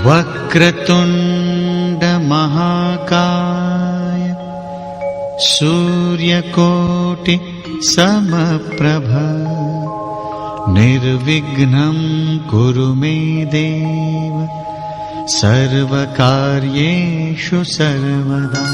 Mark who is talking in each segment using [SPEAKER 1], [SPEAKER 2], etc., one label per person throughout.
[SPEAKER 1] वक्रतुंड महाकाय सूर्यकोटि समप्रभ निर्विघ्नं कुरु मे देव सर्वकार्येषु सर्वदा।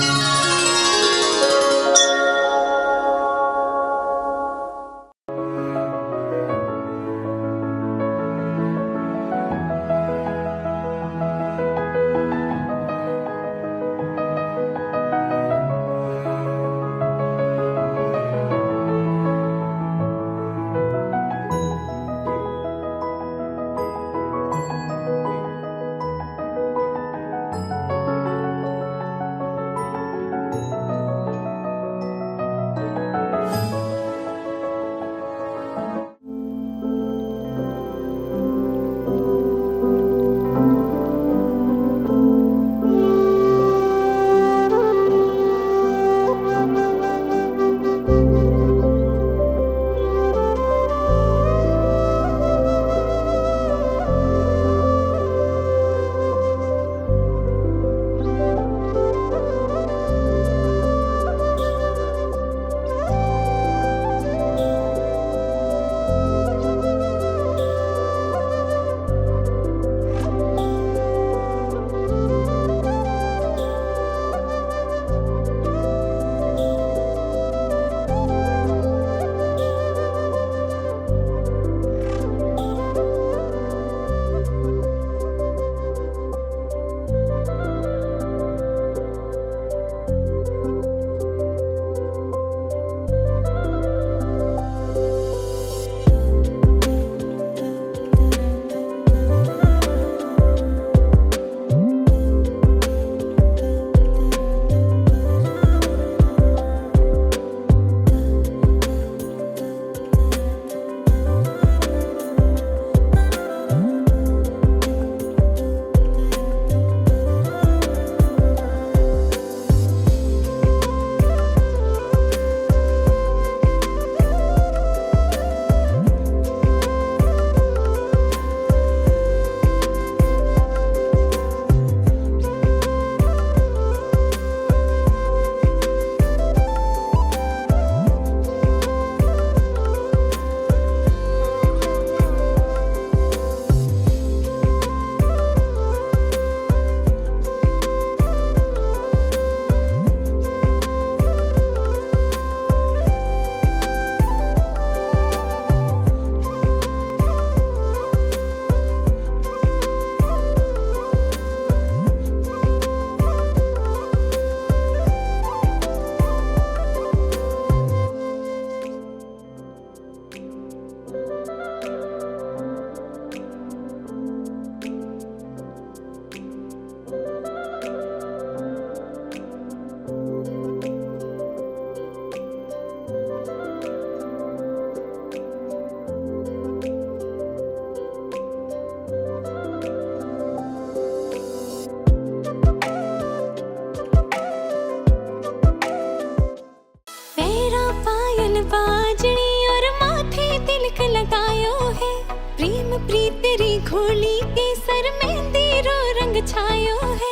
[SPEAKER 2] खोली के सर में तेरो रंग छायो है।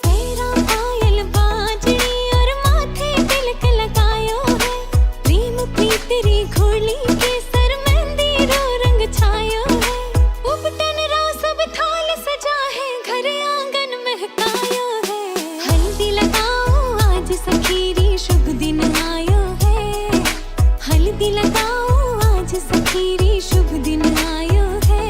[SPEAKER 2] तेरा पायल बाजरी और माथे तिलक लगायो है। प्रेम प्रीतरी खोली के सर में तेरो रंग छायो है। उपटन रा सब थाल सजा है, घर आंगन महकायो है। हल्दी लगाओ आज सखीरी शुभ दिन आयो है। हल्दी लगाओ आज सखीरी शुभ दिन आयो है।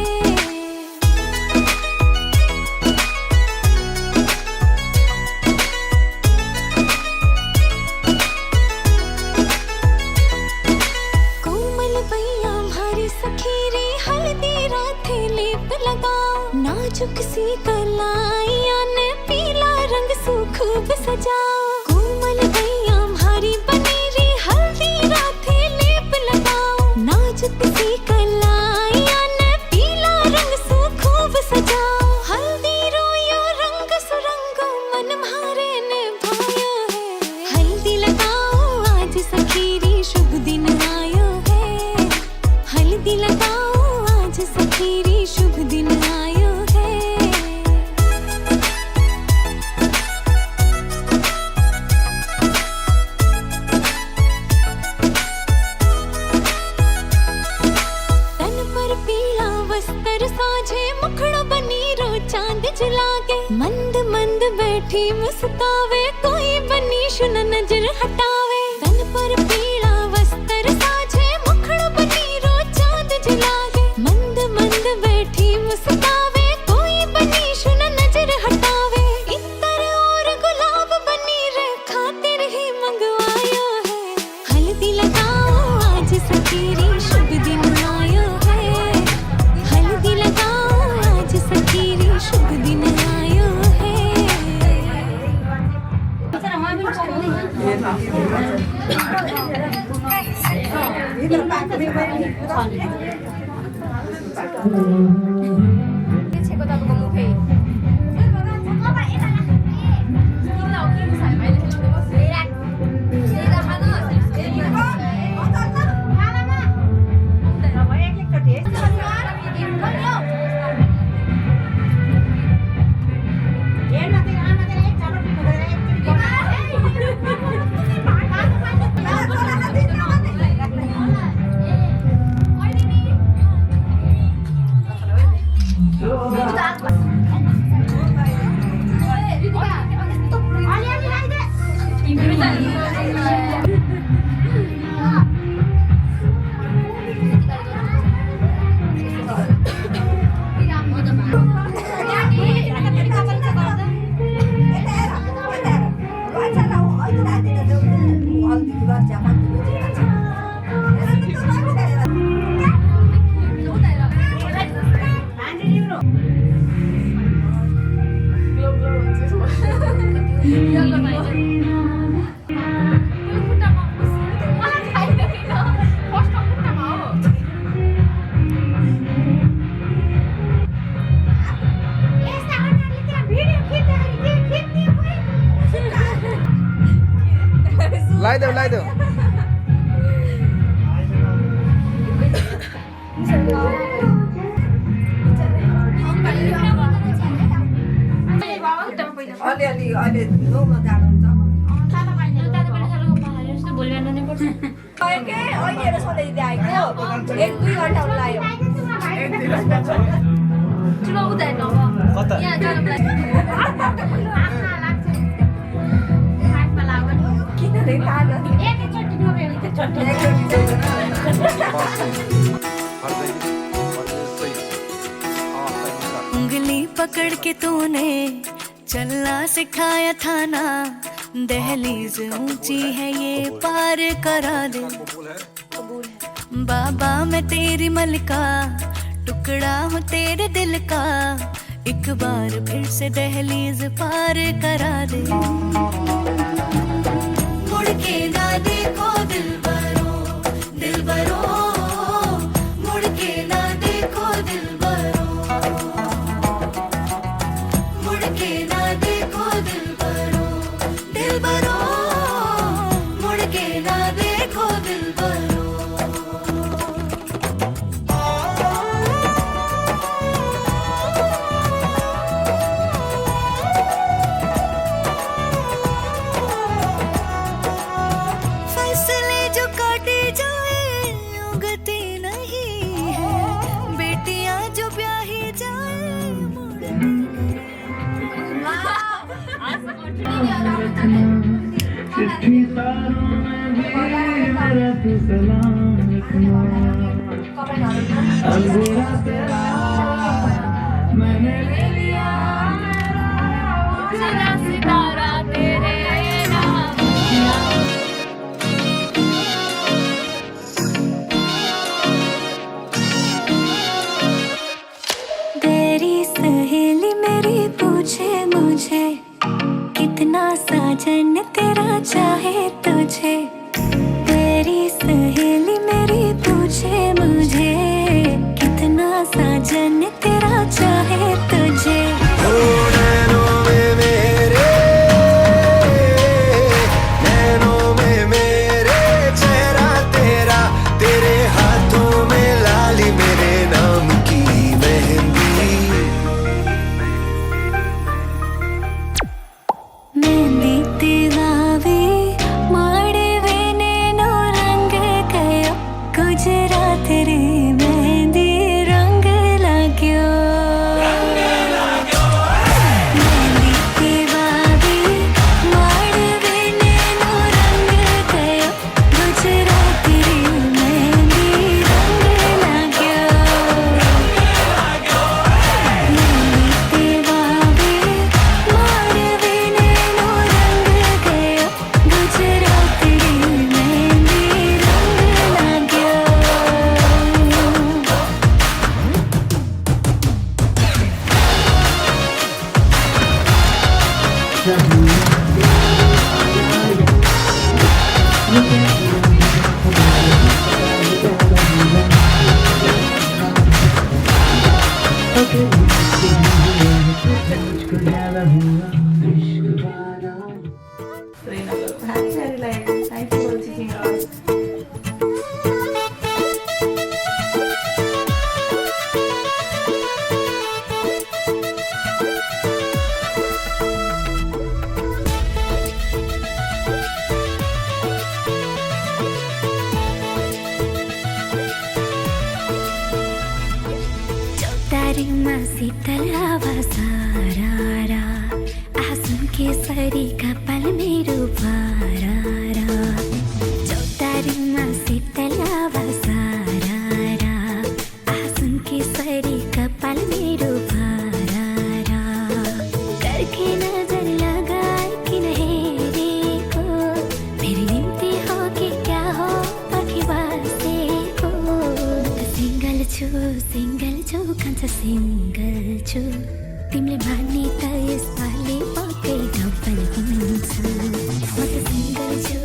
[SPEAKER 2] नाजुक सी कलाइया ने पीला रंग सू खूब सजाओ। कोमल भैया भारी बनेरी हल्दी राथे लेप लगाओ। नाजुक सी कलाइया ने पीला रंग सू खूब सजाओ। हल्दी रोयो रंग सुरंगो मन मारे ने भायो है। हल्दी लगाओ आज सखीरी शुभ दिन आयो है। हल्दी लगाओ आज सखीरी शुभ दिन आयो है। साझे मुखड़ो बनी रो चांद जला के मंद मंद बैठी मुस्कावे कोई बनी शुन नजर हटावे तन पर पीला वस्त्र साझे मुखड़ो बनी रो चांद जला के मंद मंद बैठी मुस्कावे कोई बनी शुन नजर हटावे इतर और गुलाब बनी रे खातिर ही मंगवायो है हल्दी लगाओ आज सखीरी शुभ दिन आयो है हल्दी लगाओ आज सखीरी शुभ दिन आयो है
[SPEAKER 3] लाई दो
[SPEAKER 4] अहिले नुमा जानुहुन्छ अहिले सोधेर आएको 1-2 घन्टा लाग्यो
[SPEAKER 2] उंगली पकड़ के तूने चलना सिखाया था ना दहलीज ऊंची है ये पार करा दे बाबा मैं तेरी मलका टुकड़ा हूँ तेरे दिल का एक बार फिर से दहलीज पार करा दे मुड़ के ना देखो दिलबरो दिलबरो मुड़ के ना देखो दिलबरो मुड़ के ना देखो दिलबरो दिलबरो मुड़ के ना देखो दिलबरो फैसले जो काटे जाए उगती नहीं है बेटियां जो ब्याही जाए मुड़ती सितारा तेरे नाम तेरी सहेली मेरी पूछे मुझे कितना साजन तेरा चाहे तुझे तेरी सहेली मेरी पूछे मुझे कितना साजन तेरा चाहे तुझे मेहंदी तेरावे चौतारीमा शीतल हावा सारा आँसुन केसरी कपाल मेरो पारा चौतारीमा शीतल हावा सारा आँसुन केसरी कपाल मेरो पारा करके नजर लगाए किन हेरेको मेरी निम्ति हो कि क्या हो आँखी बसेको सिङ्गल छु कान्छ सिङ्गल छु तिमीले मान्ने त यसपालि पक्कै डबल हुन्छु म त सिङ्गल छु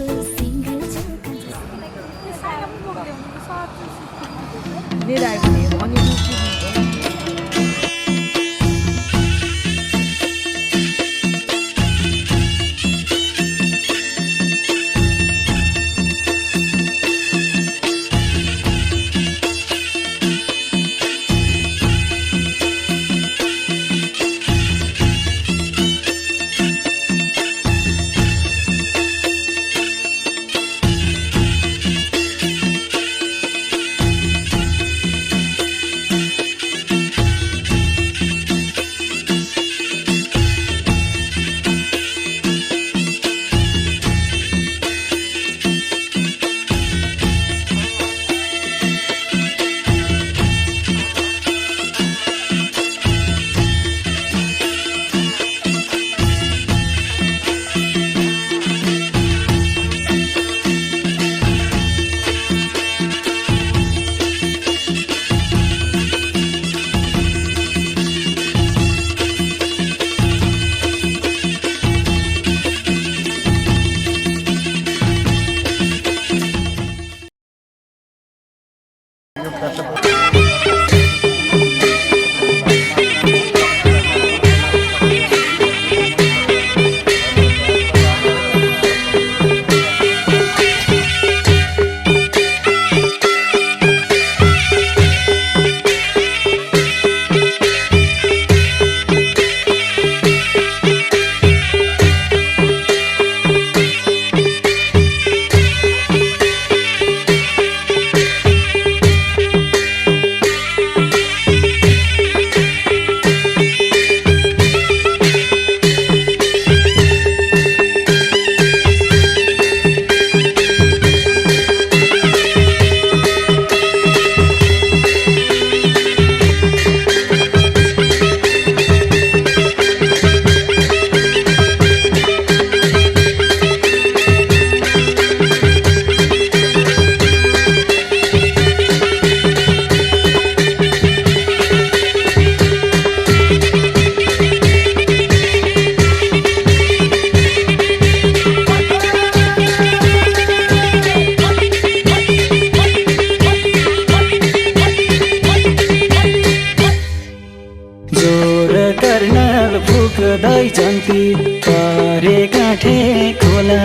[SPEAKER 3] फुक्दै जन्ती परे काठे खोला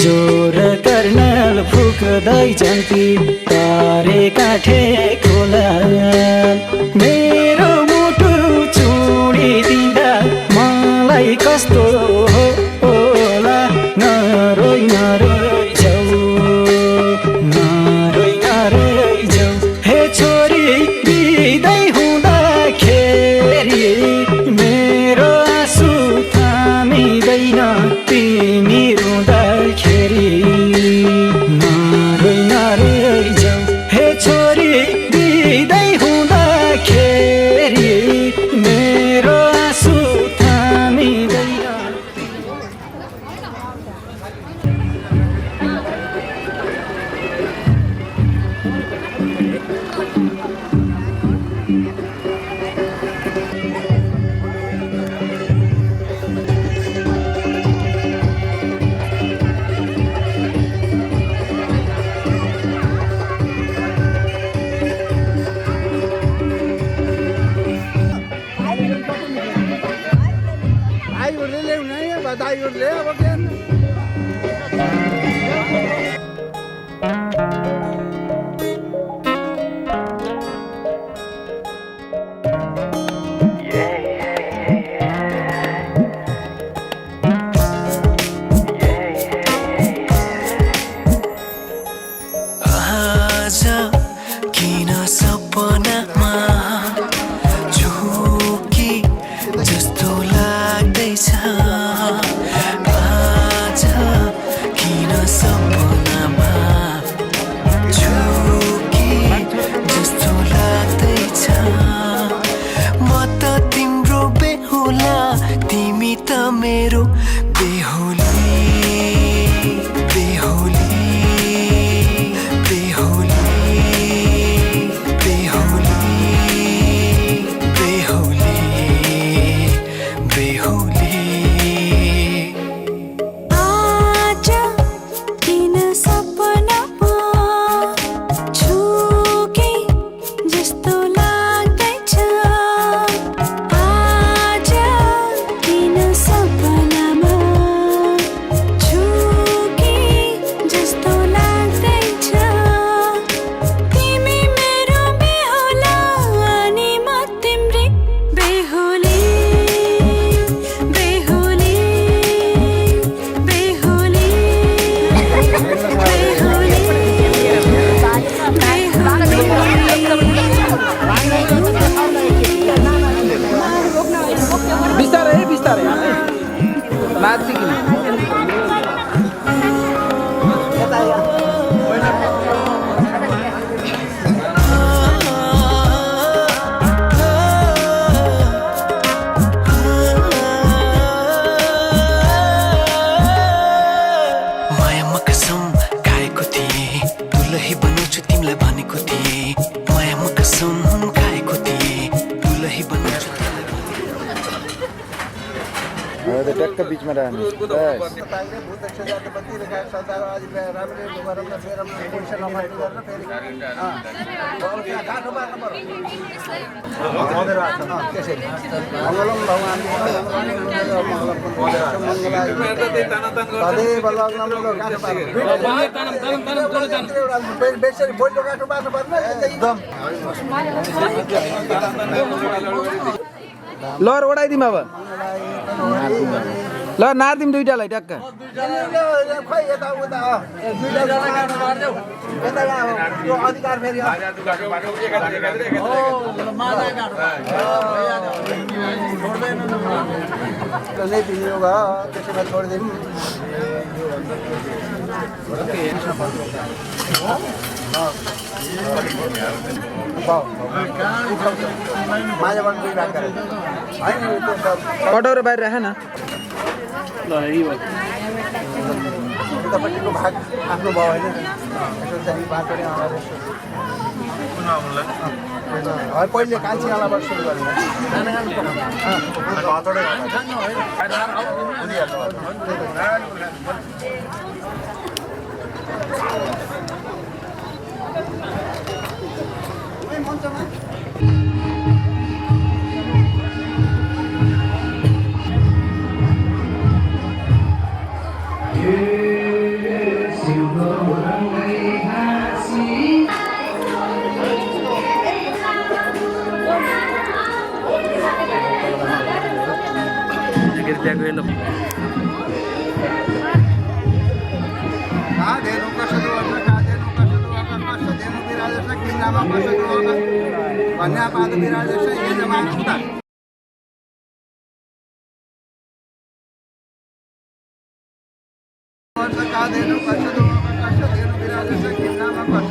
[SPEAKER 3] जोर कर्नल फुक्दै जन्ती परे काठे खोला मेरो मुटु चुडिदिँदा मलाई कस्तो होला नरोइ नरोइ जाऊ नरोइ नरोइ जाऊ हे छोरी बिदै हुँदाखेरि मेरो आँसु थामिँदैन तिमी रुँदाखेरि नरोइ नरोइ जाऊ हे छोरी बिदै हुँदाखेरि मेरो आँसु थामिँदैन।
[SPEAKER 5] आज किन सपनामा बिस्तारै बिस्तारै नाच्दै किन
[SPEAKER 6] मायामा कसम खाएको थिएँ दुलही बनाउँछु तिमीलाई भनेको थिएँ मायामा कसम खाएको थिएँ दुलही बनाउँछु
[SPEAKER 5] ट्याक्क बिचमा राख्नु ल ओडाइदिउँ अब ल नारिदिउँ दुइटालाई ट्याक्क कटौरा बाहिर राख न
[SPEAKER 7] उतापट्टिको भाग आफ्नो भयो होइन यसो चाहिँ बाटोले पहिले कान्छीवालाबाट सुरु गरेर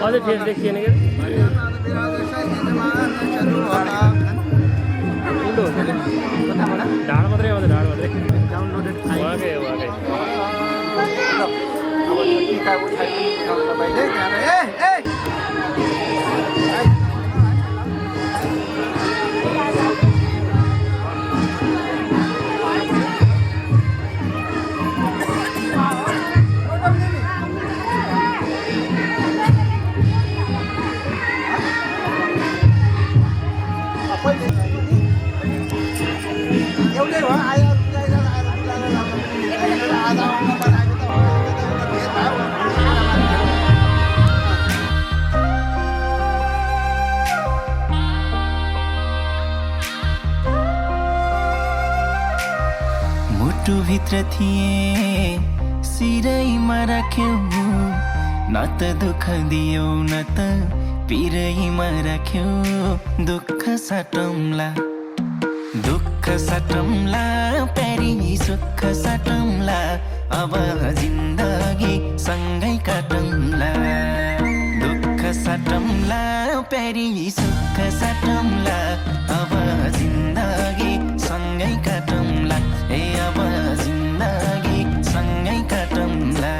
[SPEAKER 8] अझै फेस देखिएन कि ढाड मात्रै आउँछ ढाड मात्रै उहाँकै उहाँकै
[SPEAKER 7] एउटै हो आयो
[SPEAKER 6] मुटुभित्र थिए सिरैमा राख्यौ न त दुःख दियौ न त पिरैमा राख्यौ दुःख साटौँला दुःख साटौँला प्यारी सुख साटौँला अब जिन्दगी सँगै काटौँला दुःख साटौँला प्यारी सुख साटौँला अब जिन्दगी सँगै काटौँला ए अब जिन्दगी सँगै काटौँला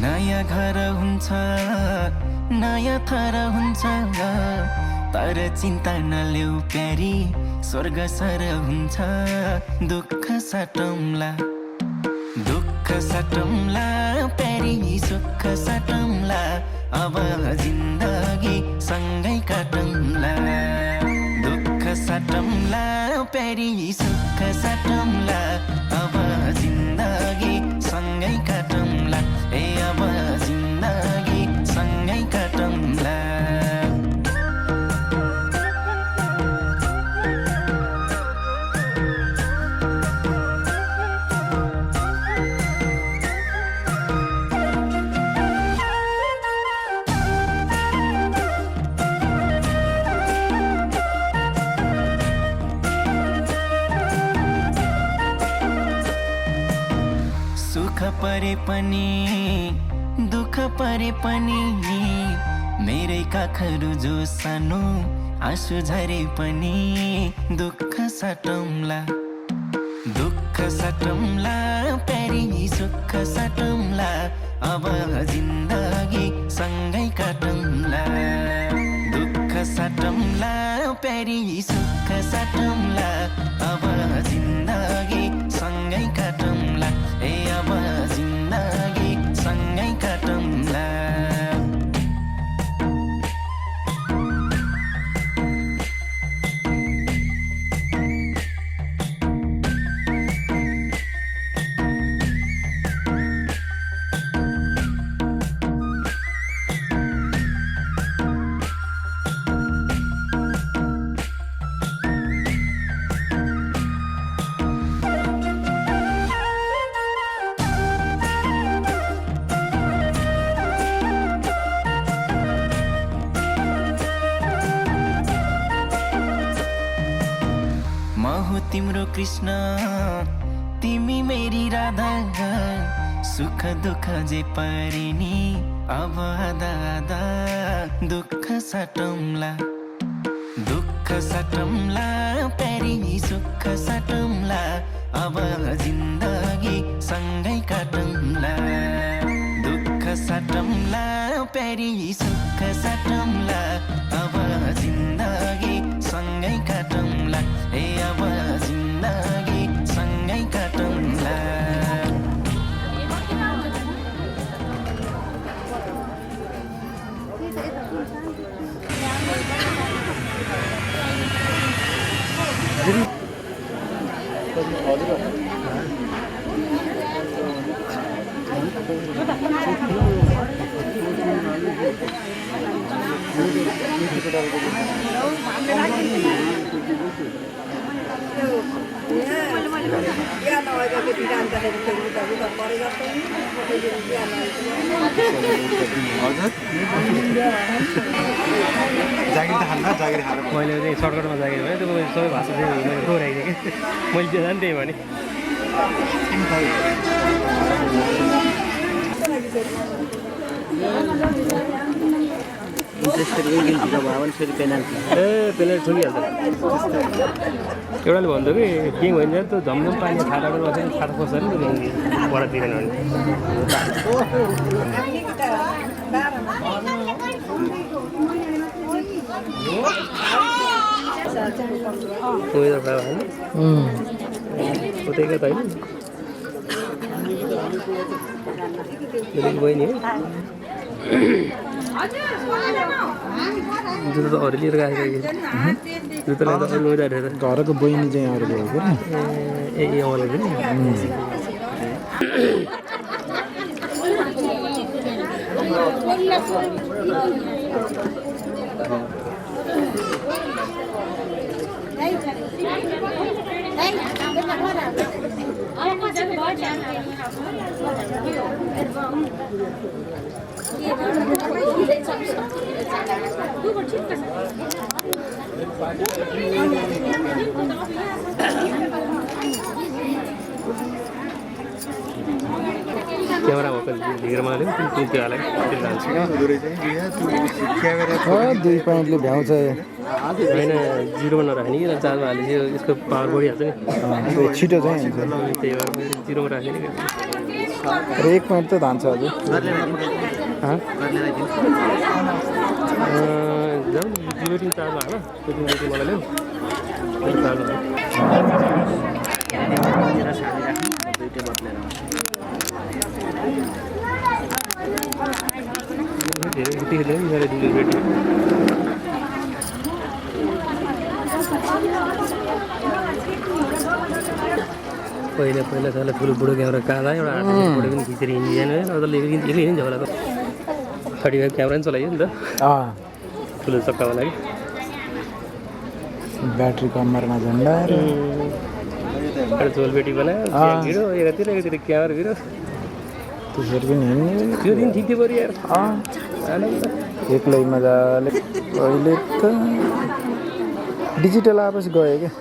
[SPEAKER 6] नयाँ घर हुन्छ नयाँ थर हुन्छ तर चिन्ता नलेऊ प्यारी स्वर्ग सर हुन्छ दुःख साटौँला प्यारी प्यारी सुख साटौँला अब जिन्दगी सँगै काटौँला दुःख साटौँला प्यारी सुख साटौँला अब जिन्दगी सँगै काटौँला ए अब जिन्दगी सँगै काटौँला सुख परे पनि दुःख परे पनि मेरै काखहरू जो सानो आँसु झरे पनि दुःख साटौँला प्यारी सुख साटौँला अब जिन्दगी सँगै काटौँला दुःख साटौँला प्यारी सुख साटौँला अब जिन्दगी सँगै काटौँला ए अब जिन्दगी सँगै काटौँला तिम्रो कृष्ण तिमी मेरी राधा सुख दुःख जे परे नि अब आधा आधा दुःख साटौँला प्यारी सुख साटौँला अब जिन्दगी सँगै काटौँला दुःख साटौँला प्यारी सुख साटौँला अब जिन्दगी सँगै काटौँला ए अब जिन्दगी सँगै काटौँला
[SPEAKER 8] मैले चाहिँ सर्टकटमा जागिर भने त्यो सबै भाषा चाहिँ मैले दोहोऱ्याइदिएँ कि मैले त्यो जाने त्यही भने ए पेनाल्टी ठुकिहाल्छ एउटाले भन्थ्यो कि के भइन्छ त्यो झमझम पानी छाटाको बसेर छाटा खोज्छ नि बडा दिँदैन भने उयो त होइन उतैको त होइन बहिनी हो जुत्ता त अरू लिएर गएको जुत्ता त
[SPEAKER 5] घरको बहिनी चाहिँ अरू भयो क्या
[SPEAKER 8] ए अरूले पनि क्यामेरा भएको ढिग्रोमा हाल्यो त्यो हाल्यो त्यो जान्छ
[SPEAKER 5] 2 पोइन्टले भ्याउँछ
[SPEAKER 8] होइन जिरोमा नराख्ने कि चार्जमा हालेपछि यसको पावर बढिहाल्छ नि
[SPEAKER 5] छिटो चाहिँ हुन्छ
[SPEAKER 8] त्यही भएर जिरोमा राख्ने नि
[SPEAKER 5] 1 पोइन्ट त धान्छ हजुर
[SPEAKER 8] जाउँ जिरो दिन चार्जमा हाल त्यो दिन मलाई ल्याऊ चार्जमा त्यतिखेर मेरो दिदी भेट्यो पहिला पहिला साला ठुलो बुढो क्यामेरा काँदा एउटा फोटो पनि खिचेर हिँडिँदैन एक्लै हिँड्छ होला 35 क्यामेरा पनि चलाइयो नि त ठुलो चक्कावाला कि
[SPEAKER 5] ब्याट्री कम्मरमा झन्डा
[SPEAKER 8] एउटा झोलबेटी बनायो भिडो एकातिर क्यामेरा भिडो
[SPEAKER 5] त्यसरी पनि हिँड्ने
[SPEAKER 8] त्यो दिन ठिक थियो बरु यार
[SPEAKER 5] एक्लै मजाले अहिले त डिजिटल आएपछि गयो क्या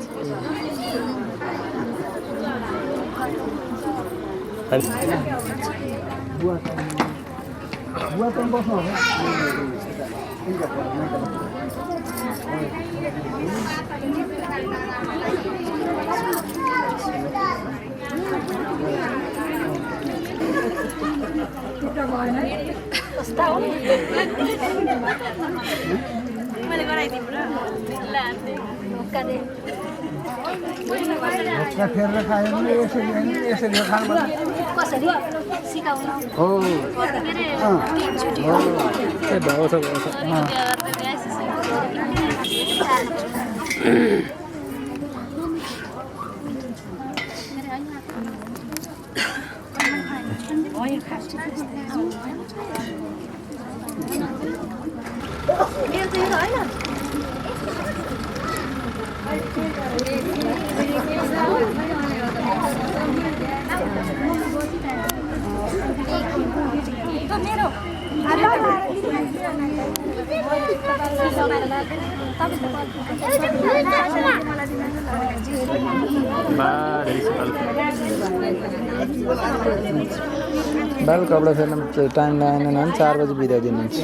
[SPEAKER 2] मैले गराइदिउँ र
[SPEAKER 7] फेरेर खायो भने यसरी खानु
[SPEAKER 2] कसरी सिकाउनु
[SPEAKER 7] हो
[SPEAKER 8] भाउ छ
[SPEAKER 5] बाल कपडा फेर्न टाइम लागेन भने 4 बजी बिदा दिनुहुन्छ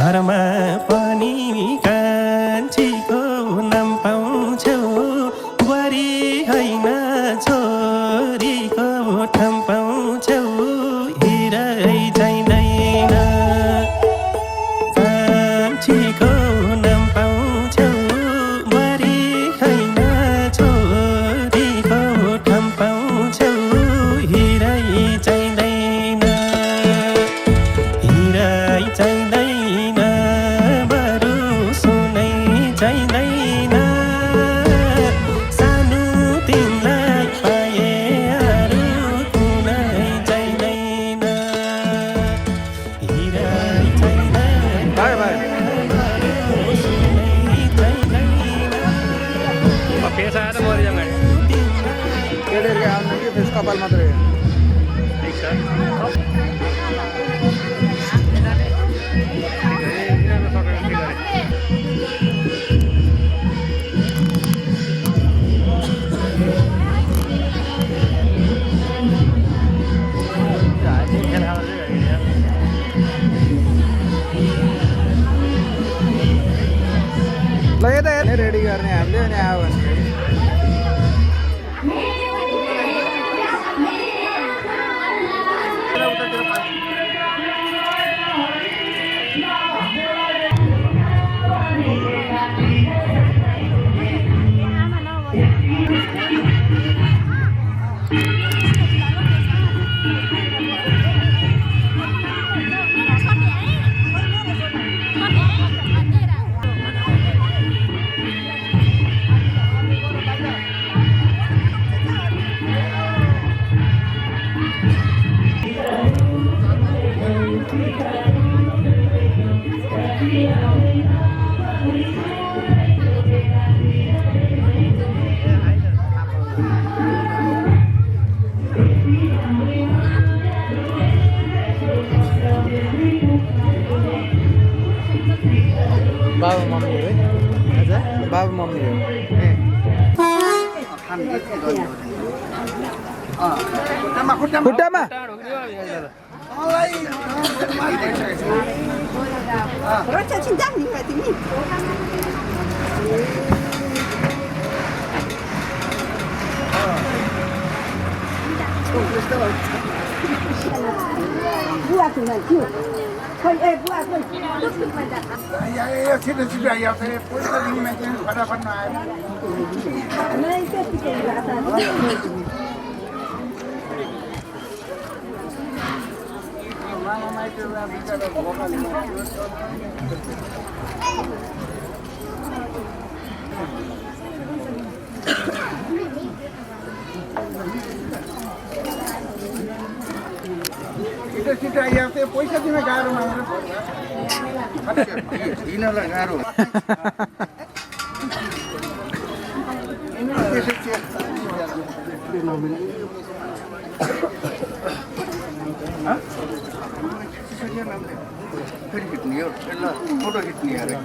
[SPEAKER 6] घरमा पनि कान्छीको नाम पाउँछौ बुहारी होइन छोरीको ठाम पाउँछौ हिरै चाहिँदैन कान्छीको नाम पाउँछौ बुहारी होइन छोरीको ठाम पाउँछौ हिरै चाहिँदैन हिरै चाहिँदैन बरु सुनै चाहिँदैन सानो तिमीलाई पाए अरू कुनै चाहिँदैन हिरै चाहिँदैन बरु सुनै चाहिँदैन
[SPEAKER 8] पेसा आएर मरिजाउँ गाडी
[SPEAKER 5] केटीहरुको आउनु कि फेस कपाल मात्रै हो।
[SPEAKER 8] ठिक छ
[SPEAKER 5] ल यता हेर्ने रेडी गर्ने हामीले अनि आयो भने बाबा मम्मी हो है बाबा मम्मी हो खुट्टामा
[SPEAKER 7] छिटो छिटो आइहाल्छ पैसा दिनमा चाहिँ फटाफट नआयो छिटो छिटो आइहाल्छ पैसा दिन गाह्रो मान्छ हिँड्नलाई गाह्रो फेरि खिच्ने हो फोटो खिच्ने अरे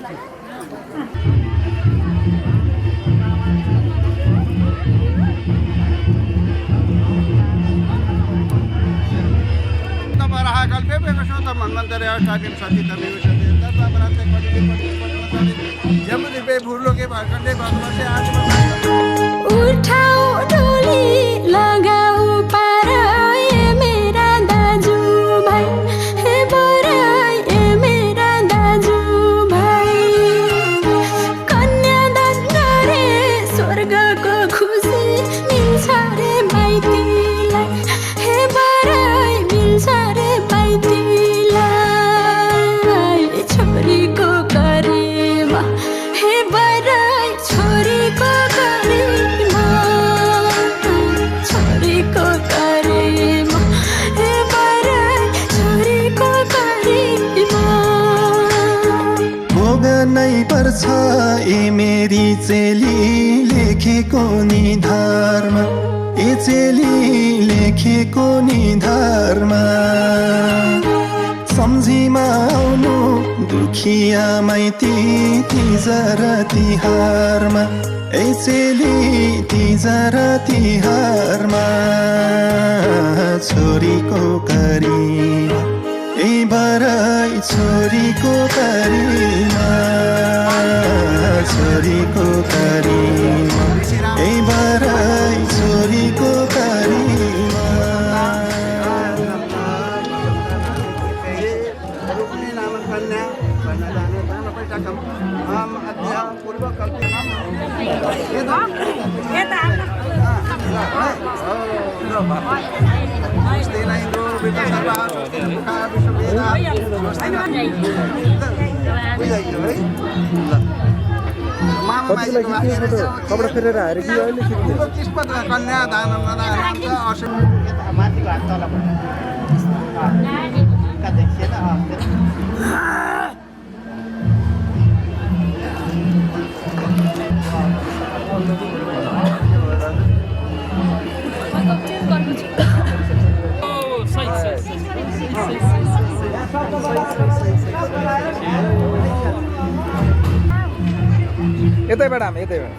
[SPEAKER 7] मन्वंतरे अष्टादीन सती तमेव जमुनी पे भूलो के भाषण से आज
[SPEAKER 2] उठाऊ डोली लगाऊ पारा ये मेरा दाजू भाई हे बोरा ये मेरा दाजू भाई कन्यादान गरे स्वर्गको खुसी मिल्छ रे माइतीलाई हे बोरा मिल्छ रे माइतीलाई छोरीको करेमा हे बराई छोरीको करेमा छोरीको करेमा हे बराई छोरीको करेमा
[SPEAKER 6] भोग्नै पर्छ ए मेरी चेली लेखेको निधारमा ए चेली लेखेको निधारमा सम्झीमा आउनु दुखिया माइती तिजर तिहारमा ए चेली तिजर तिहारमा छोरीको करिमा ए
[SPEAKER 1] भरै छोरीको तरीमा छोरीको तरीमा भरै छोरीको तरीमा
[SPEAKER 5] कपडा फेरेर आएर कि अहिले
[SPEAKER 7] कन्यादान
[SPEAKER 5] यतैबाट हामी यतैबाट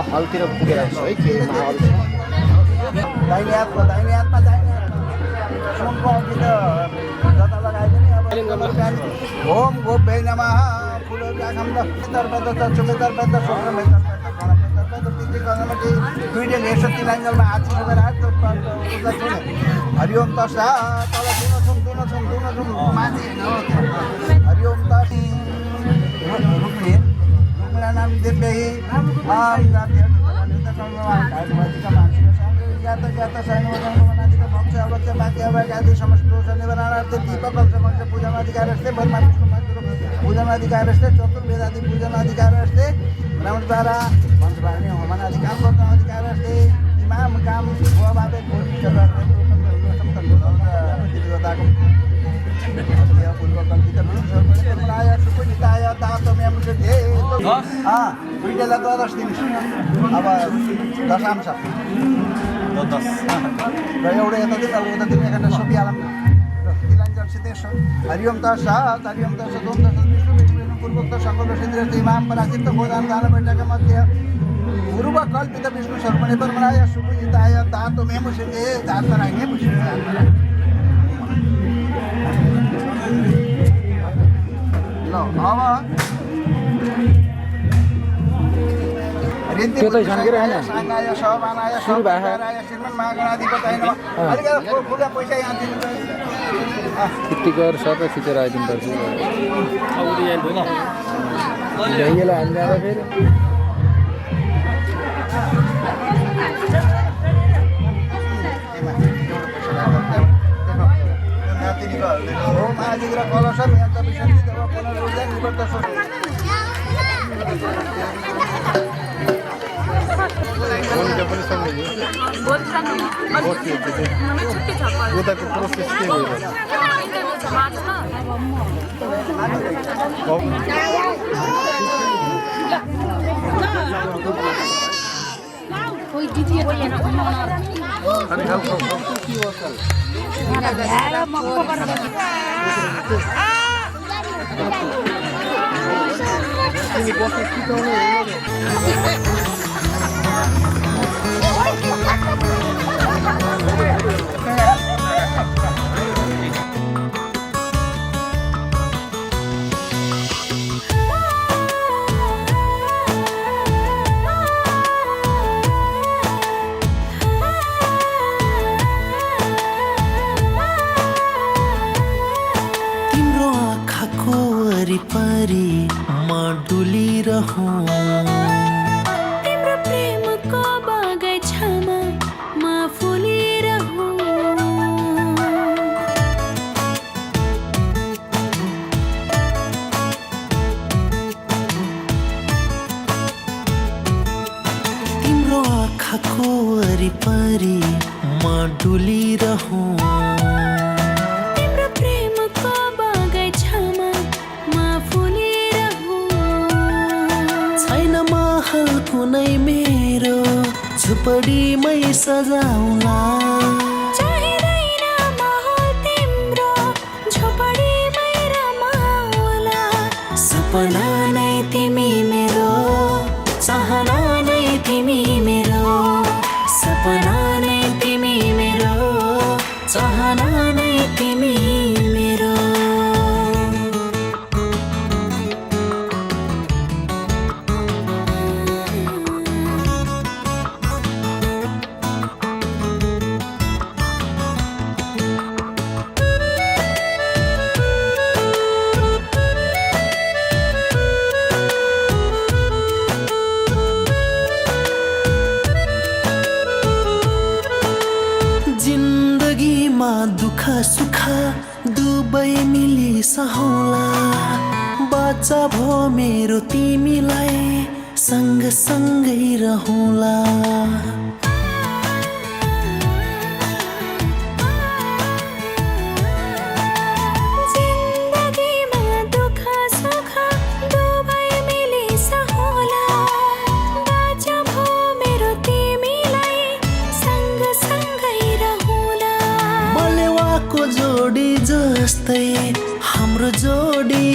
[SPEAKER 5] हलतिर पुगेर है के माहौल
[SPEAKER 7] दाहिने हातमा सुनको अघि त जता लगाए पनि अब ओम गोप्यै नमः फुलो राखम द तर्फत त चुमेतर्फत सोक्रमेतर्फत गणपतर्फत पितृ कर्मति दुईले हेर्छ तिलाङ्गलमा हात छुमेर हात उसलाई छुने हरिओम तसा तल दुन छुम माथि हरिओम तसी रुक्ने रुक्ना नाम देव्यहि आम जाति ज्ञात साइनवनादिका भक्ष अवक्ष बाक्य अवगादि समस्त दोष निवारणार्थ दीपकल्प मंच पूजनाधिकारस्ते ब्रह्मा विष्णु महेश्वर पूजनाधिकारस्ते चतुर्वेदादि पूजनाधिकारस्ते ब्राह्मणद्वारा वंशवाहिनी होमनाधिकार अधिकारस्ते इमाम काम भवभावे भोजि देवताको पूर्वकल्पित सर्वनिताय सुपुनिताय दातम्यं सुधे दुईटालाई द्वादश दिनुहोस् अब दशांश र एउटा यता दिन अब उता दिन एघार सोपिहालौँ तिलाञ्जल सिद्धेश हरिओम तत्सत् हरिओम तत्सत् ओम तत्सत् विष्णु विष्णु पूर्वोक्त सङ्कल्प सिद्धिरस्ते इमाम पराचित्त भोदान दान बैठक मध्ये पूर्वकल्पित विष्णु सर्वणे परमराय सुपूजिताय दातुमेव सिद्धे दातराय ल
[SPEAKER 5] त्यो त झन्केर होइन
[SPEAKER 7] साङ्गाय सहमानाय सहमानाय श्रीमन् महागणाधिपताय नमः अलिकति फुलका पैसा यहाँ दिनु
[SPEAKER 5] यति गरेर सबै खिचेर आइदिनु पर्छ भैयालाई हामी जाँदा फेरि
[SPEAKER 7] ओम आदिग्र कलशम यन्त्र विशन्ति देव पुनरुद्धार निवर्त
[SPEAKER 1] उताको प्रोसेस के
[SPEAKER 6] तिम्रो आँखाको वरिपरि म डुलिरहँ
[SPEAKER 2] तिम्रो प्रेमको बगैँचामा म फुलिरहँ
[SPEAKER 6] तिम्रो आँखाको वरिपरि म डुलिरहँ
[SPEAKER 2] तिम्रो प्रेमको बगैँचामा म फुलिरहँ
[SPEAKER 6] छैन महल कुनै मेरो झुपडीमै सजाउला
[SPEAKER 2] चाहिँदैन महल तिम्रो झोपडीमै रमाउला
[SPEAKER 6] सपना सपना नै तिमी मेरो, चाहना नै तिमी मेरो, सपना नै तिमी मेरो, चाहना नै तिमी मेरो। जिन्दगीमा दुःख सुख दुबै मिली सहौला, बच्चा भो मेरो तिमीलाई सँगसँगै रहौला।
[SPEAKER 2] जिन्दगीमा दुःख सुख दुबै मिली सहौला, बाचा भो मेरो तिमीलाई सँगसँगै रहौला।
[SPEAKER 6] बलेवाको जोडी जस्तै हाम्रो जोडी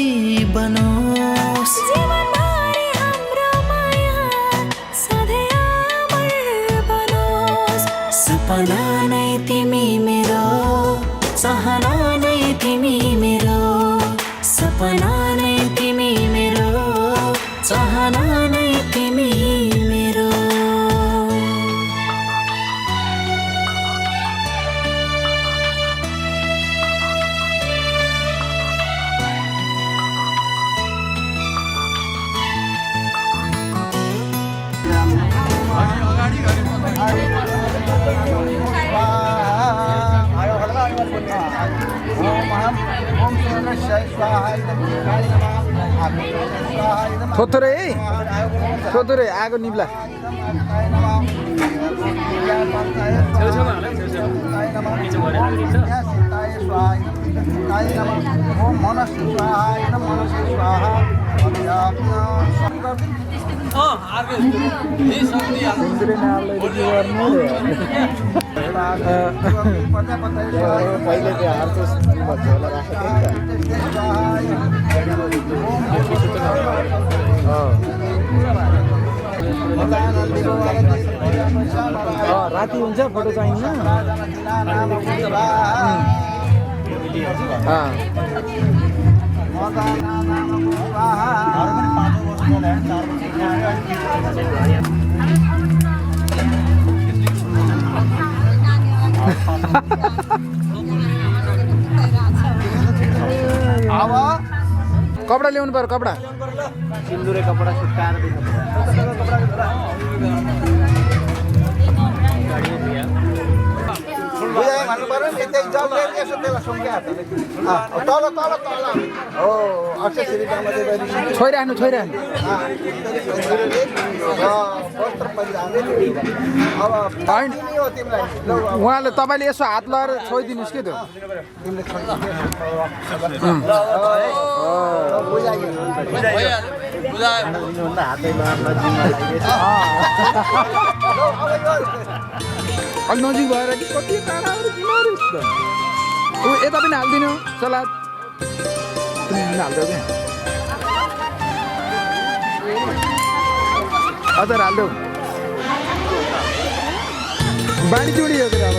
[SPEAKER 6] बनोस्,
[SPEAKER 2] जीवनभरि हाम्रो माया सधैँ अमर बनोस्।
[SPEAKER 6] सपना नै तिमी मेरो, चाहना नै तिमी मेरो, सपना नै तिमी मेरो, चाहना नै तिमी मेरो।
[SPEAKER 5] थोथोरै है, थोथोरै आगो निप्ला। पहिले त्यो हारको झोला राखेको राति हुन्छ फोटो चाहिन्न। कपडा ल्याउनु पर्यो, कपडा सिन्दुरे कपडा सुकाएर दिनु छोइराख्नु छोइराख्नु। उहाँले तपाईँले यसो हात लगाएर छोइदिनुहोस् कि त्यो। अलि नजिक भएर कि कति टाढाहरू किनाहरू यता पनि हालिदिनु सलाद हालिदियो क्या हजुर हालिदेऊ बानी चुडी हो क्या अब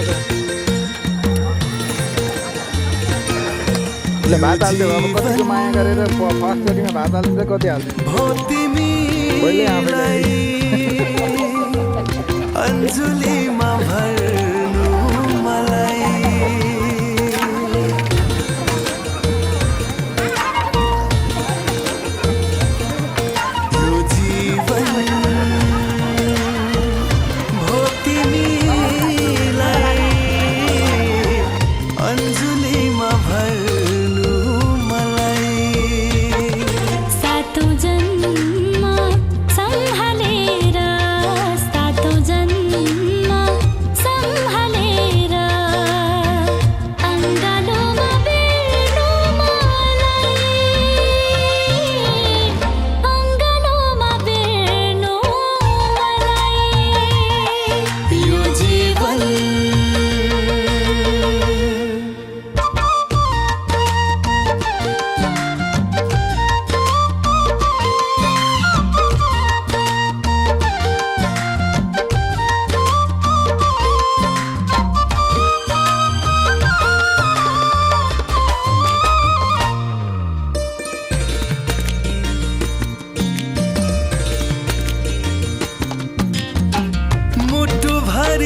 [SPEAKER 5] त भात हालिदेऊ। अब कतिको माया गरेर फर्स्टचोटिमा भात हालिदिन्छ कति हालिदिन्छ
[SPEAKER 6] अन्जुलीमा भर्नु मलाई यो जीवन भो तिमीलाई अन्जुलीमा भर्नु मलाई
[SPEAKER 2] सातो जन्म सम्हाले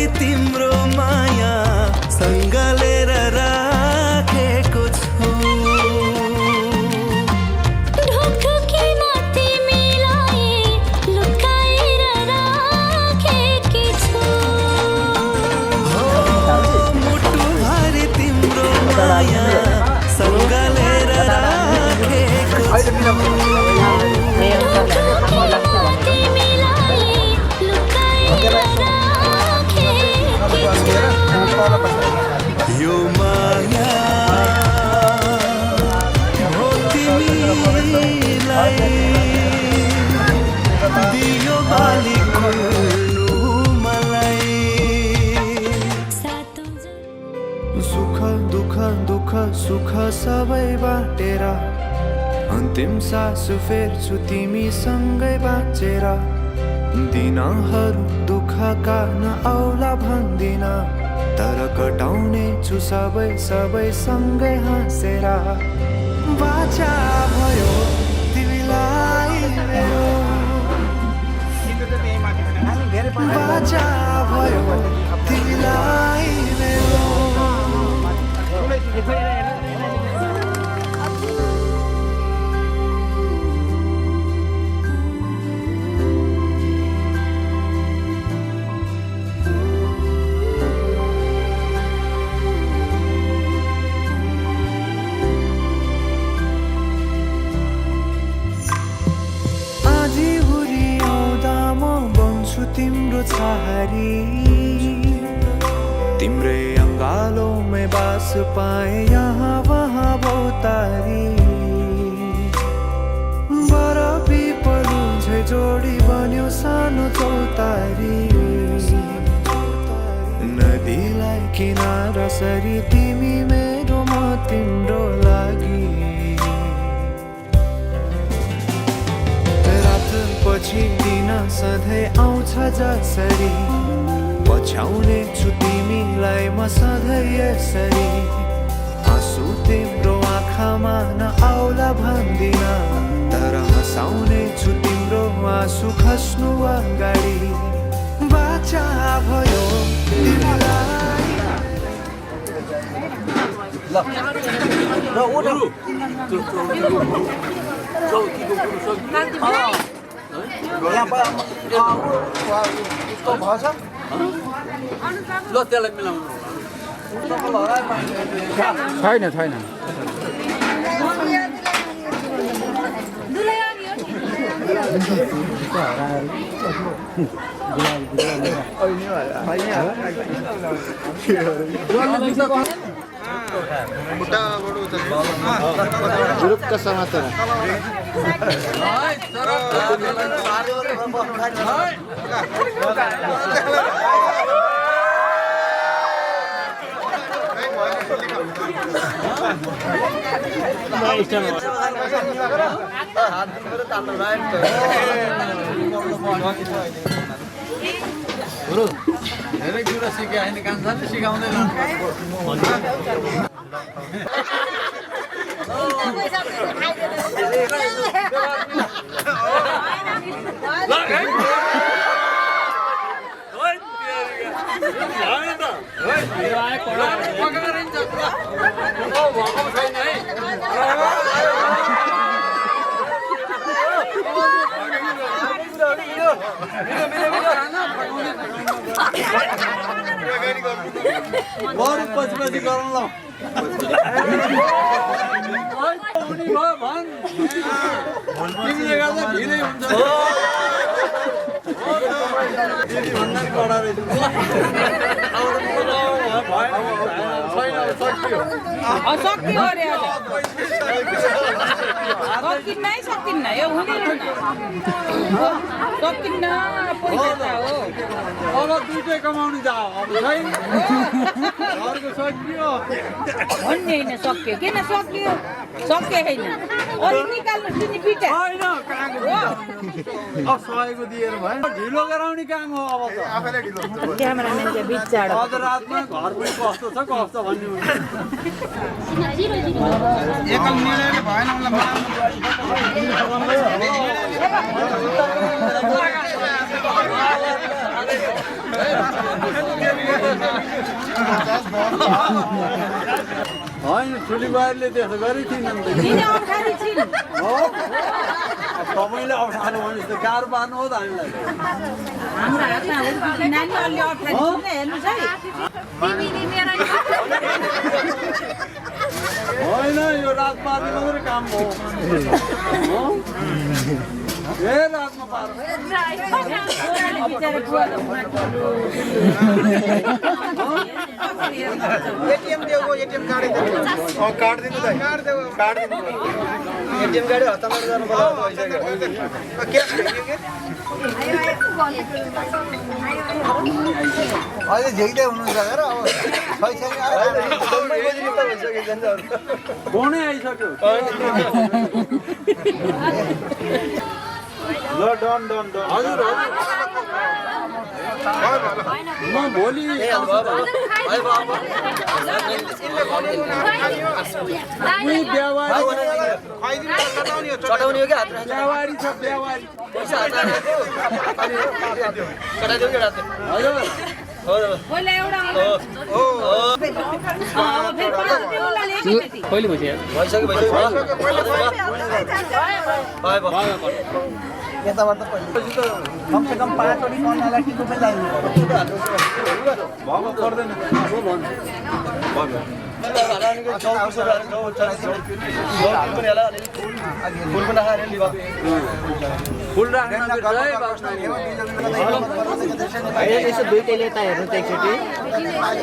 [SPEAKER 1] दिनभरि तिम्रो माया सँगलेर राखेको छु
[SPEAKER 2] ढोककीमा तिमीलाई लुकाएर राखेकी छु
[SPEAKER 1] मुटुभरि तिम्रो माया सँगलेर राखेको छु यो माया हो तिमीलाई दियो बाली खोल्नु मलाई सुख दुःख दुःख सुख सबै बाटेर अन्तिम सास फेर्छु तिमीसँगै बाँचेर दिनहरू दुःखका नआउला भन्दिन तर कटाउने छु सबै सबै सँगै हाँसेर बाचा भयो तिमीलाई मेरो बाचा भयो तिमीलाई मेरो तिम्रो छहारी तिम्रै अङ्गालोमै बास पाए यहाँ वहाँ बहुतारी बर पिपलु झै जोडी बन्यो सानो चौतारी नदीलाई किनारा सरी तिमी मेरो म तिम्रो लागि पछि दिन सधैँ आउँछ जसरी पछ्याउने छु तिमीलाई म सधैँ यसरी आँसु तिम्रो आँखामा नआउला भन्दिन तर हँसाउने छु तिम्रो आँसु खस्नु अगाडि बाचा भयो तिमीलाई
[SPEAKER 5] छैन छैन ग्रुपका समाचार
[SPEAKER 7] धेरै कुरा सिके होइन कान्छाले सिकाउँदैन बरु पछि गरौँ ल तिमीले गर्दा भिडै हुन्छ
[SPEAKER 9] सक्यो अरे सकिन्न सकिन्न यो हुँदैन सकिन्न पैसा हो
[SPEAKER 7] अब दुइटै कमाउनु जाऊ अब छैन अर्को सकियो
[SPEAKER 9] भन्ने होइन सक्यो किन सक्यो सक्यो होइन अलिक निकाल्नु तिनी पिटा
[SPEAKER 7] होइन अब सहयोग दिएर भयो ढिलो गराउने काम हो अब त आफैले ढिलो
[SPEAKER 9] क्यामेराम्यान चाहिँ बिचारा
[SPEAKER 7] अझ रातमा घर पनि कस्तो छ कस्तो भन्ने हुन्छ एकल मिलेर भएन मलाई होइन ठुली बारीले त्यसो गरी थिइन्
[SPEAKER 9] किन अप्ठ्यारो छिन्
[SPEAKER 7] हो तपाईँले अप्ठ्यारो भने त गाह्रो पार्नु हो त हामीलाई
[SPEAKER 9] हाम्रो हातमा हुर्किने नानी अलि अप्ठ्यारो छिन् हेर्नुहोस् है
[SPEAKER 7] होइन यो रात पार्ने मात्रै काम हो ए रातमा पार एटीएम देऊ एटीएम कार्ड कार्ड दिनु त कार्ड दिनु एटीएम कार्ड हस्तान्तरण गर्नु भइसक्यो अहिले झेक्दै हुनुहुन्छ र अब फोनै आइसक्यो ल डन डन डन हजुर म भोलि चटाउने हो क्या ब्यावारी छ ब्यावारी हजुर
[SPEAKER 8] कहिले भइसक्यो
[SPEAKER 7] यताबाट पहिले कमसेकम 5 वटा कर्नालाई कि तपाईँ लाइनु पर्दैन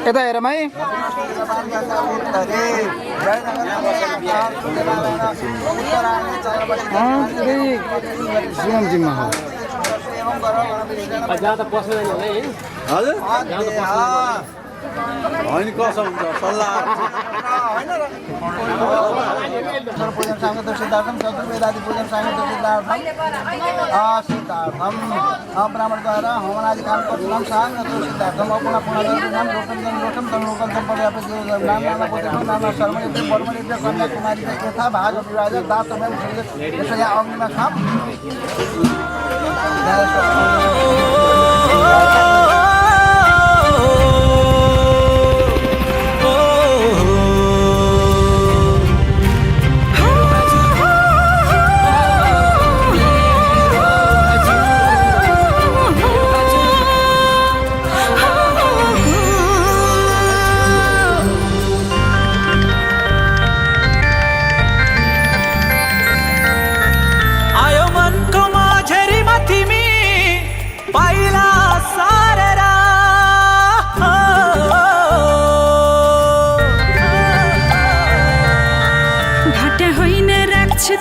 [SPEAKER 5] यता हेर माइ जिम्मा हो
[SPEAKER 8] जहाँ त पस्दैन होला है
[SPEAKER 7] हजुर होइन कसो हुन्छ सल्लाह पूजन साङ्गतो सिद्धार्थम चतुर्वेदादि पूजन साङ्गतो सिद्धार्थम ब्राह्मणद्वारा हवनादि काम कर्तुं साङ्गतो सिद्धार्थम पुनः पुनः रोषम तन्लोकं पर्याप्त नाम शर्मणेभ्य वर्मणेभ्य कन्याकुमारी यथा भाग विराज दातमयं यशया अग्निमा खाम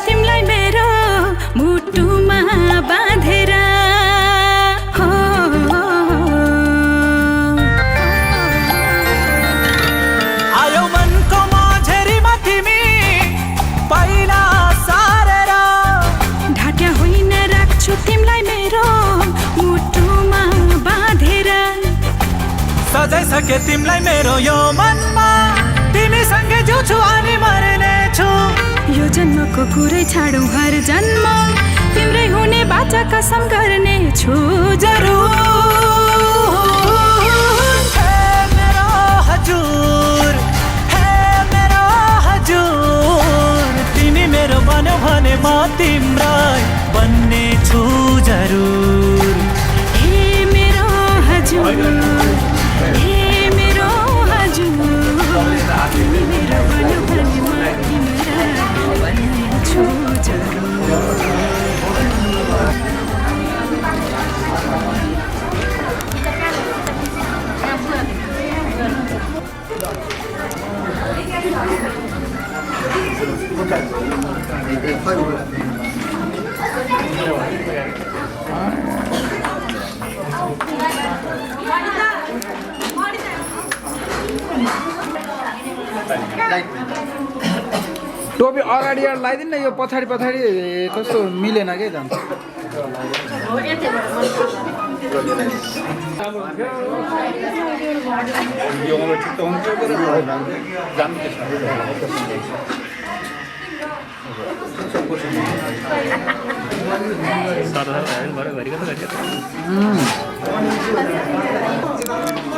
[SPEAKER 2] तिमलाई मेरो मुटुमा बाँधेर
[SPEAKER 1] आयो मनको माझेरीमा तिमी पहिला सारेर
[SPEAKER 2] ढाट्या होइन राख्छु तिमलाई मेरो मुटुमा बाँधेर
[SPEAKER 1] सजाइसके तिमीलाई मेरो यो मनमा तिमीसँगै जिउँछु अनि मर्नेछु
[SPEAKER 2] यो जन्मको कुरै छाडौँ हर जन्म तिम्रै हुने बाचा कसम गर्ने छु जरुर
[SPEAKER 1] हे मेरो हजुर तिमी मेरो बन्यो भने म तिम्रै बन्ने छु जरुर
[SPEAKER 2] हे मेरो हजुर हे मेरो हजुर तिमी मेरो बन्यो भने म तिम्रै बन्ने छु जरुर
[SPEAKER 5] टोपी अगाडि लगाइदिनु न यो पछाडि पछाडि कस्तो मिलेन के झन्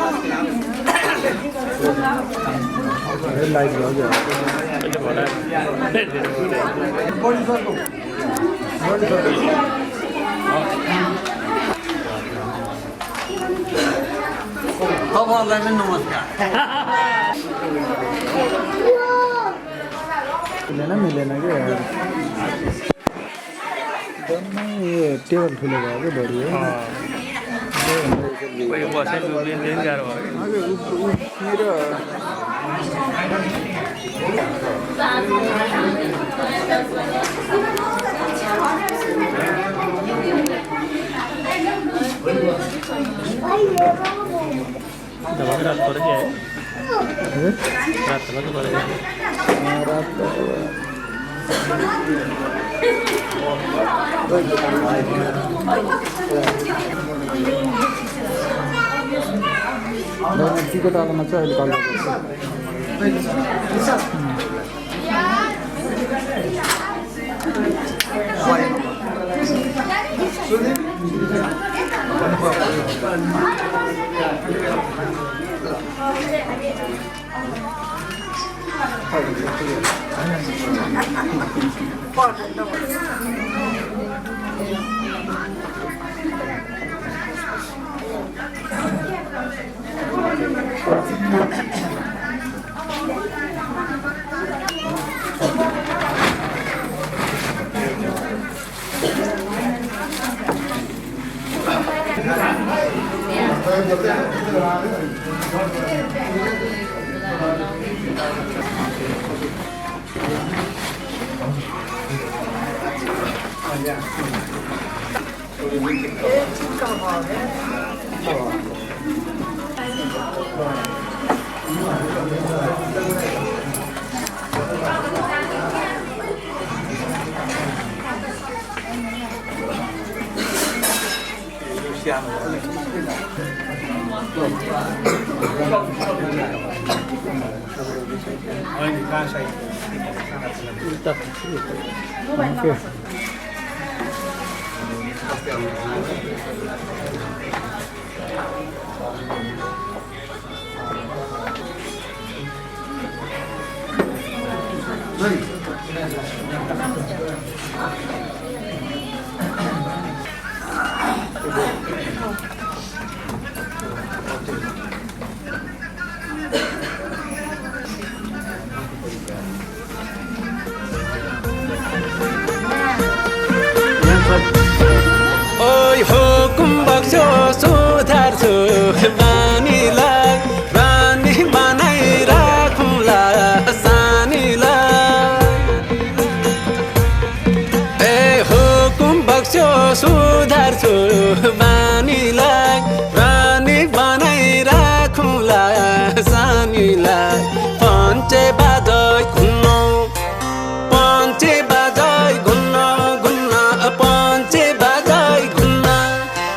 [SPEAKER 8] घरि
[SPEAKER 5] लाइट लग्यो मिलेन क्या एकदमै टेबल ठुलो भयो क्या बढी टिकट आलोमा चाहिँ अहिले कल
[SPEAKER 6] ओइ हुकुम बक्स्यो सुधार्छु बानीलाई बानी बनाइ राखौँला सानीलाई ए हुकुम बक्स्यो सुधार्छु बानीलाई बानी बनाइ राखौँला सानीलाई पञ्चे बाजै घुन्नु पञ्चे बाजै घुन्न घुन्न पञ्चे बाजै घुन्न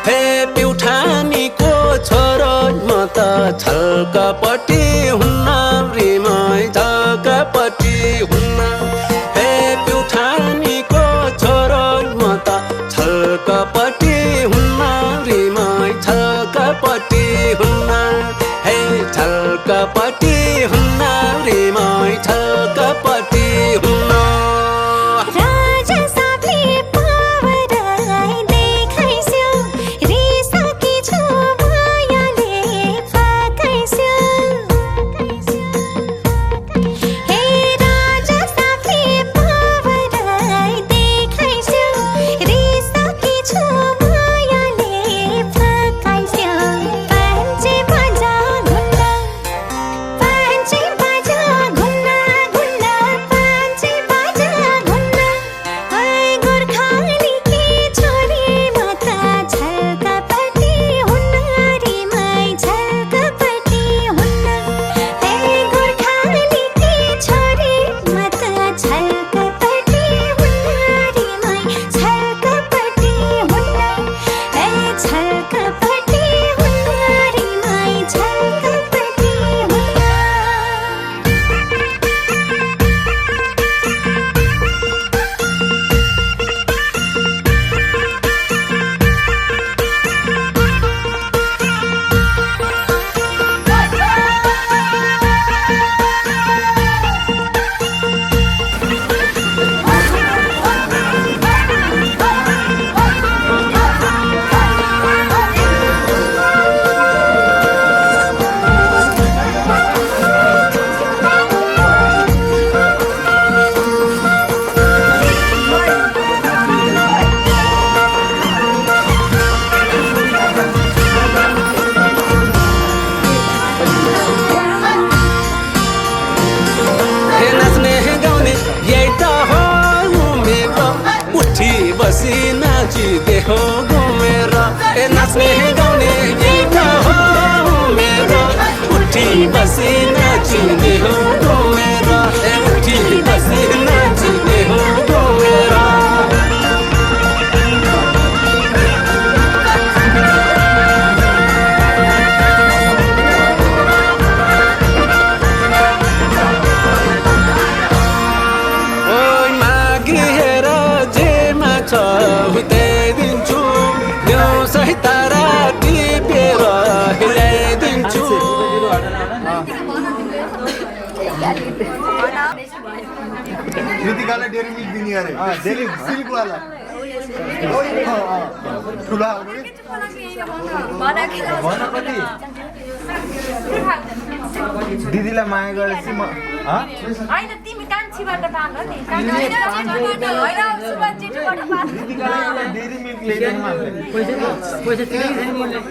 [SPEAKER 6] हे प्युठानीको छोरो म त छल्कपट्टि हुन्न रिमै झल्कपट्टि हुन्न हे प्युठानीको छोरो म त छल्कपट्टि हुन्न रिमै झल्कपट्टि हुन्न हे झल्कपट्टि हुन्न रिमै झल्कपट्टि हुन्न
[SPEAKER 2] राजा साथी पावराई देखाइस्यो रिसाकी छु मायाले फकाइस्यो हे राजा साथी पावराई देखाइस्यो रिसाकी छु मायाले फकाइस्यो पञ्चे बाजा घुन्न पञ्चे बाजा घुन्न घुन्न पञ्चे बाजा घुन्न है गोर्खालीकी छोरी म त झल्कपट्टि हुन्न रिमै झल्कपट्टि हुन्न हे गोर्खालीकी छोरी म त झल्कपट्टि हुन्न रिमै झल्कपट्टि हुन्न हे झल्कपट्टि हुन्न रिमै झल्कपट्टि हुन्न
[SPEAKER 1] नाच्ने गाउने गीत हो मेरो उठी बसी नाच्ने हो मेरो उठी बसी नाच्ने हो मेरो दिन्छु सही तारा टिपेर हिँडाइदिन्छु
[SPEAKER 7] कृतिकालाई डेरी मिल्क दिने अरे डेरी सिल्कवाला ठुला दिदीलाई माया गरेपछि म
[SPEAKER 4] होइन तिमी कान्छीबाट पाउँदा नि
[SPEAKER 7] डेरी मिल्क ल्याइदिनु डेरी मिल्क सिल्क रे डेरी मिल्क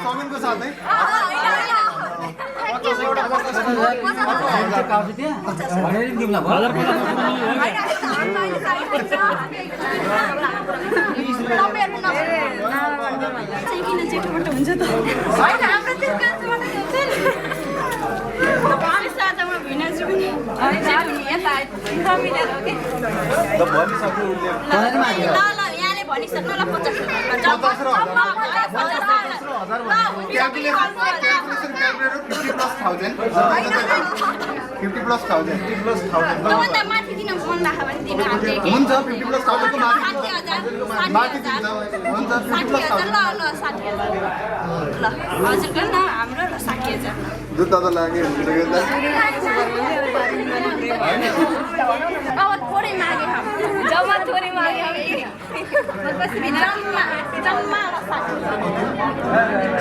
[SPEAKER 7] समिनको साथै जुत्ता त लाग्यो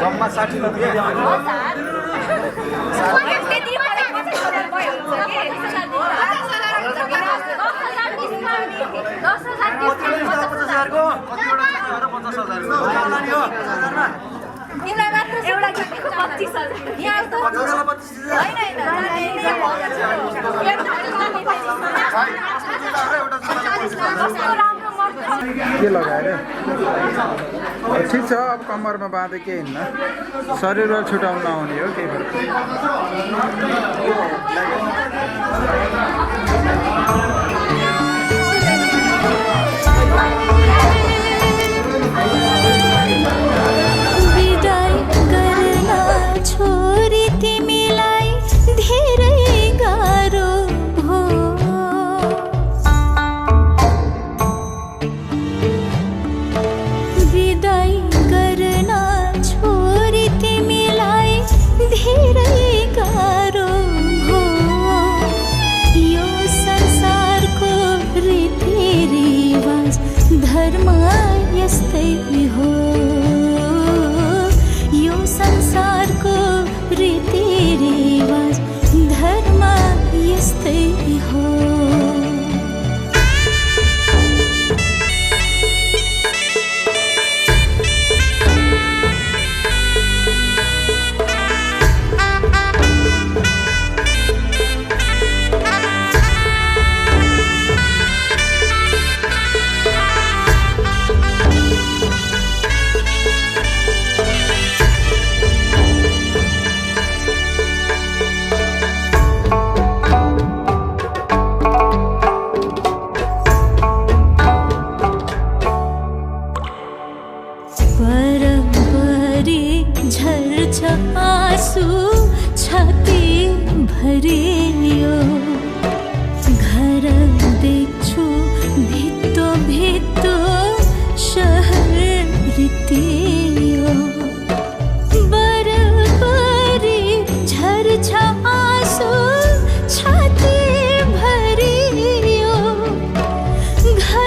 [SPEAKER 7] जम्मा 60 रुपियाँ के लगाएर ठिक छ अब कम्मरमा बाँधे केही हिँड्न शरीरलाई छुटाउन नआउने हो केही फरक
[SPEAKER 2] विदाई गर्न छोरी तिमीलाई धेरै गाह्रो हो विदाई गर्न छोरी तिमीलाई धेरै गाह्रो हो यो संसारको रीतिरिवाज धर्म यस्तै हो यो संसारको रीतिरिवाज धर्म यस्तै हो परम्परी झर्छ आँसु छाती भरियो घर देख्छु भित्तो भित्तो शहर रित्तियो बरबरी झर्छ आँसु छाती भरियो घर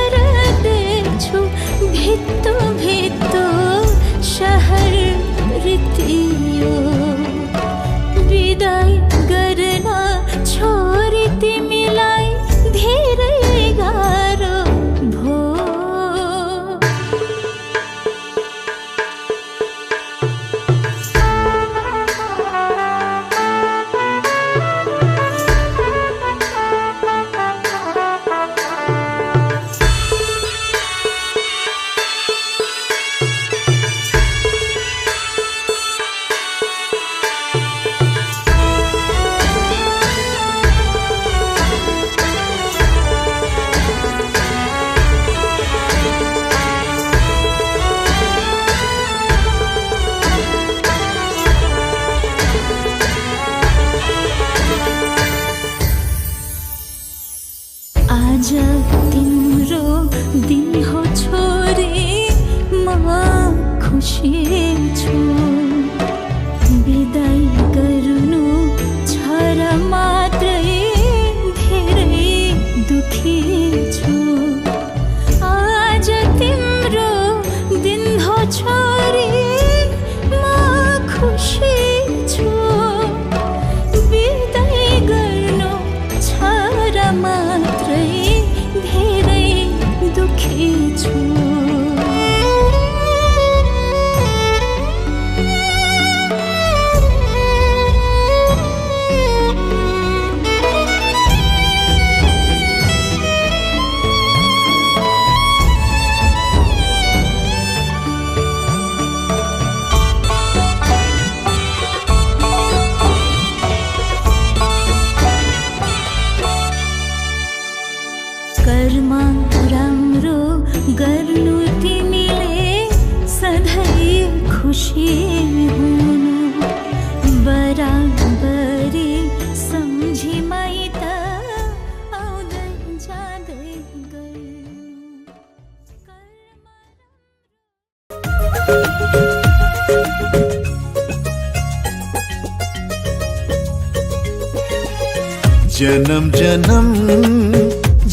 [SPEAKER 10] जन्म जन्म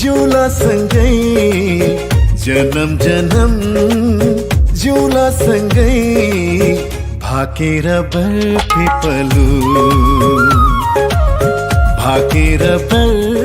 [SPEAKER 10] जिउला सँगै जन्म जन्म जिउला सँगै भाकेर बर्फे पलु भाकेर बर्फे